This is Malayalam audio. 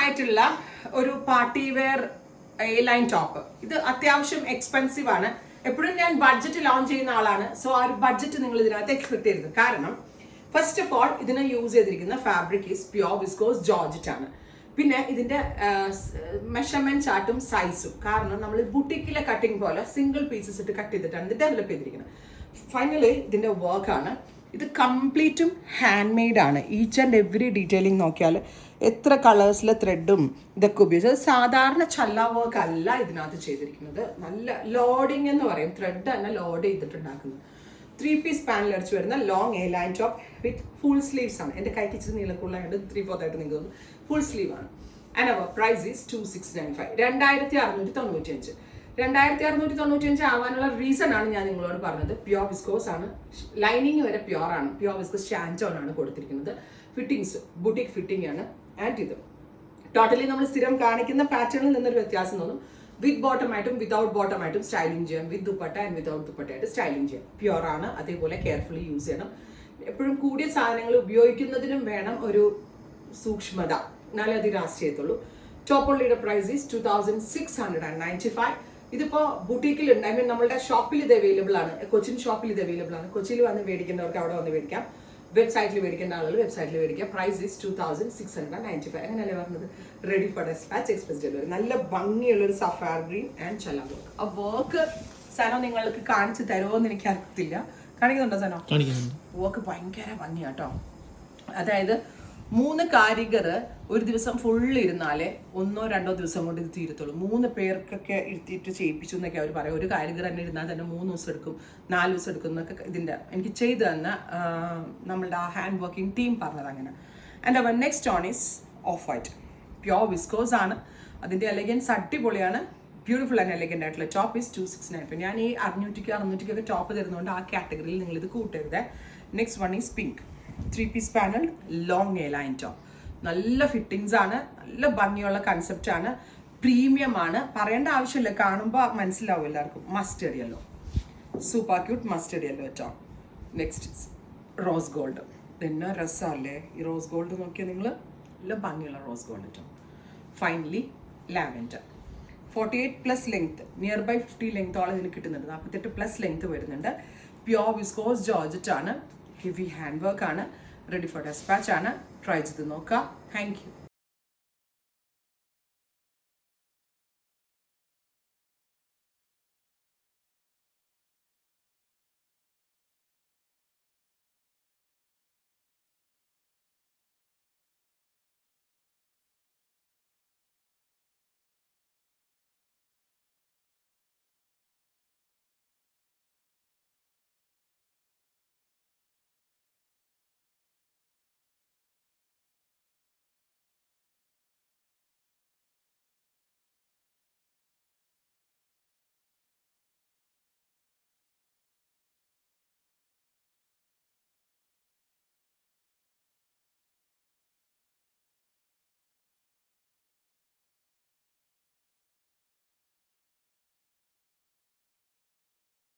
മനോഹരമായിട്ടുള്ള ഒരു party wear A line top. ഇത് അത്യാവശ്യം എക്സ്പെൻസീവ് ആണ്. എപ്പോഴും ഞാൻ ബഡ്ജറ്റ് ലോഞ്ച് ചെയ്യുന്ന ആളാണ്. സോ ആ ഒരു ബഡ്ജറ്റ് നിങ്ങൾ ഇതിനകത്ത് എക്സ്പെക്ട് ചെയ്യരുത്. കാരണം ഫസ്റ്റ് ഓഫ് ഓൾ ഇതിനെ യൂസ് ചെയ്തിരിക്കുന്ന fabric is pure viscose georgette ആണ്. പിന്നെ ഇതിന്റെ മെഷർമെന്റ് ചാർട്ടും സൈസും, കാരണം നമ്മൾ ബുട്ടിക്കിലെ കട്ടിങ് പോലെ സിംഗിൾ പീസസ് ഇട്ട് കട്ട് ചെയ്തിട്ടാണ് ഇത് ഡെവലപ്പ് ചെയ്തിരിക്കുന്നത്. ഫൈനലി ഇതിന്റെ വർക്കാണ്. ഇത് കംപ്ലീറ്റും ഹാൻഡ് മെയ്ഡ് ആണ്. ഈച്ച് ആൻഡ് എവറി ഡീറ്റെയിലിംഗ് നോക്കിയാൽ എത്ര കളേഴ്സിലെ ത്രെഡും ഇതൊക്കെ ഉപയോഗിച്ചത്. സാധാരണ ചല്ല വർക്ക് അല്ല ഇതിനകത്ത് ചെയ്തിരിക്കുന്നത്. നല്ല ലോഡിങ് എന്ന് പറയും, ത്രെഡ് തന്നെ ലോഡ് ചെയ്തിട്ടുണ്ടാക്കുന്നത്. 3 പീസ് പാനൽ അടിച്ച് വരുന്ന long A line top with full sleeves ആണ്. എൻ്റെ കൈക്ക് ഇച്ചിരി നീളക്കുള്ളതായിട്ട് 3/4 ആയിട്ട് നിങ്ങൾക്ക് തോന്നുന്നു. ഫുൾ സ്ലീവ് ആണ്. And our price is 2695, 2695. 2695 ആവാനുള്ള റീസൺ ആണ് ഞാൻ നിങ്ങളോട് പറഞ്ഞത്. പ്യോർ വിസ്കോസ് ആണ്, ലൈനിങ് വരെ പ്യോർ ആണ്. പ്യോർ വിസ്കോസ് ഷാൻറ്റോൺ ആണ് കൊടുത്തിരിക്കുന്നത്. ഫിറ്റിങ്സ് ബുട്ടിക് ഫിറ്റിംഗ് ആണ്. ആൻഡ് ഇത് ടോട്ടലി നമ്മൾ സ്ഥിരം കാണിക്കുന്ന പാറ്റേണിൽ നിന്നൊരു വ്യത്യാസം തോന്നും. വിത്ത് ബോട്ടം ആയിട്ടും വിതൗട്ട് ബോട്ടം ആയിട്ടും സ്റ്റൈലിംഗ് ചെയ്യാം. വിത്ത് ദുപ്പട്ട ആൻഡ് വിതൗട്ട് ദുപ്പട്ടയായിട്ട് സ്റ്റൈലിംഗ് ചെയ്യാം. പ്യോർ ആണ്. അതേപോലെ കെയർഫുള്ളി യൂസ് ചെയ്യണം. എപ്പോഴും കൂടിയ സാധനങ്ങൾ ഉപയോഗിക്കുന്നതിനും വേണം ഒരു സൂക്ഷ്മത, എന്നാലേ അത് ലാസ്റ്റ് ചെയ്യത്തുള്ളൂ. ടോപ്പോളിയുടെ പ്രൈസ് ഈസ് 2695. ഇതിപ്പോൾ ബുട്ടീക്കിലുണ്ട്. ഐ മീൻ നമ്മുടെ ഷോപ്പിൽ ഇത് അവൈലബിൾ ആണ്. കൊച്ചിൻ ഷോപ്പിൽ ഇത് അവൈലബിൾ ആണ്. കൊച്ചിയിൽ വന്ന് മേടിക്കേണ്ടവർക്ക് അവിടെ വന്ന് മേടിക്കാം. വെബ്സൈറ്റിൽ മേടിക്കേണ്ട ആളുകൾ വെബ്സൈറ്റിൽ മേടിക്കാം. Price is 2695. അങ്ങനെയല്ലേ പറഞ്ഞത്? Ready for dispatch, express delivery. നല്ല ഭംഗിയുള്ളൊരു സഫാർ ഗ്രീൻ ആൻഡ് ചല വർക്ക്. ആ വർക്ക് സനോ നിങ്ങൾക്ക് കാണിച്ചു തരുമോ എന്ന് എനിക്ക് അറിയത്തില്ല. കാണിക്കുന്നുണ്ടോ സനോ? വർക്ക് ഭയങ്കര ഭംഗിയാട്ടോ. അതായത് 3 കാരിഗർ ഒരു ദിവസം ഫുള്ള് ഇരുന്നാലേ 1-2 ദിവസം കൊണ്ട് ഇത് തീരത്തുള്ളൂ. 3 പേർക്കൊക്കെ ഇരുത്തിയിട്ട് ചെയ്യിപ്പിച്ചു എന്നൊക്കെ അവർ പറയും. ഒരു കാരിഗർ തന്നെ ഇരുന്നാൽ തന്നെ 3 ദിവസം എടുക്കും, 4 ദിവസം എടുക്കും എന്നൊക്കെ ഇതിൻ്റെ എനിക്ക് ചെയ്തു തന്ന നമ്മളുടെ ആ ഹാൻഡ് വർക്കിംഗ് ടീം പറഞ്ഞത് അങ്ങനെ. And our next one is off white. Pure viscose ആണ്. അതിൻ്റെ എലഗൻസ് അടിപൊളിയാണ്. ബ്യൂട്ടിഫുൾ ആൻഡ് എലഗൻ്റ് ആയിട്ടുള്ള ടോപ്പ് ഈസ് 2695. ഞാൻ ഈ 500-600 ടോപ്പ് തരുന്നതുകൊണ്ട് ആ കാറ്റഗറിയിൽ നിങ്ങൾ ഇത് കൂട്ടരുത്. Next one is pink. 3 piece panel long A line top. നല്ല ഫിറ്റിങ്സ് ആണ്. നല്ല ഭംഗിയുള്ള കൺസെപ്റ്റ് ആണ്. പ്രീമിയം ആണ്. പറയേണ്ട ആവശ്യമില്ല, കാണുമ്പോൾ മനസ്സിലാവും എല്ലാവർക്കും. Mustard yellow, super cute mustard yellow top. Next rose gold. ഇതെന്നാ രസമല്ലേ ഈ റോസ് ഗോൾഡ് നോക്കിയാൽ നിങ്ങൾ. നല്ല ഭംഗിയുള്ള rose gold top. Finally lavender. 48+ length, near by 50 ലെങ്ത്തോളം ഇതിന് കിട്ടുന്നുണ്ട്. 48+ ലെങ്ത് വരുന്നുണ്ട്. പ്യോർ വിസ്കോസ് ജോർജറ്റ് ആണ്. ഹെവി ഹാൻഡ് വർക്ക് ആണ്. റെഡി ഫോർ ഡെസ്പാച്ച് ആണ്. ട്രൈ ചെയ്ത് നോക്കാം. Thank U.